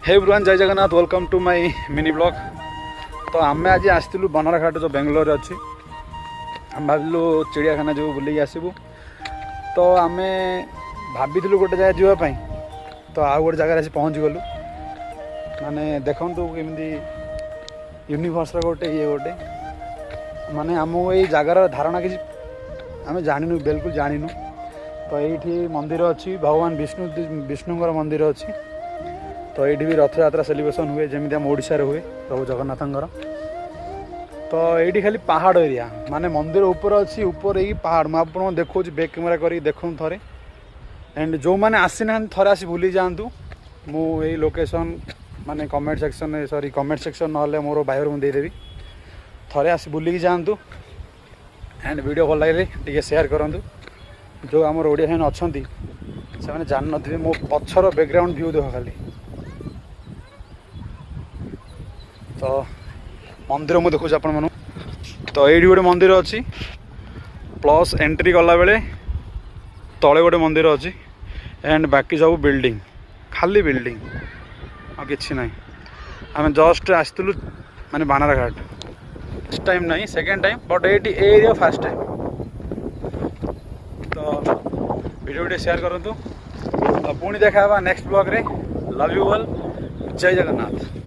हे everyone, जय Jagannath, welcome to my mini blog. तो आम आज आसलु बनारघाट जो बेंगलोर अच्छी आम भाविलु चिड़ियाखाना जो बुले आसबू। तो आम भाभी गोटे जगह जावाई तो आउ गोटे जगार पहुँच गलु। माने देखु केमती यूनिवर्स गोटे ये गोटे माने आम ये जगार धारणा किसी आम जानू बिल्कुल जानू। तो ये मंदिर अच्छी भगवान विष्णुंर मंदिर अच्छी। तो ये भी रथ यात्रा सेलिब्रेशन हुए जमी आम ओडिशा रे हुए प्रभु जगन्नाथंकर। तो ये खाली पहाड़ एरिया माने मंदिर ऊपर अच्छी ऊपर ही पहाड़ मुझे देखो बैक कैमेरा कर देखूँ थे। एंड जो मैंने आसी ना थे आसी भूली जातु मुझे लोकेशन माने comment section sorry comment section ना मोर बायर मुझे देदेवी थे आसी बुलिकी जातु। एंड वीडियो भल लगे टे सेयार करूँ। जो आम ओडिया फैन अच्छा से जान थे मो पछर बैकग्राउंड व्यू देख खाली। तो मंदिर मुझे देखुच आपण मन। तो ये गोटे मंदिर अच्छी प्लस एंट्री कला बेले तले गोटे मंदिर अच्छी एंड बाकी सब बिल्डिंग खाली बिल्डिंग आ कि ना। आम जस्ट आसलु माने बनारघाट फर्स्ट टाइम नहीं सेकेंड टाइम बट ये एरिया फर्स्ट टाइम। तो वीडियो शेयर करूँ। तो पुणी देखा नेक्स्ट ब्लॉग रे। लव यू ऑल, जय जगन्नाथ।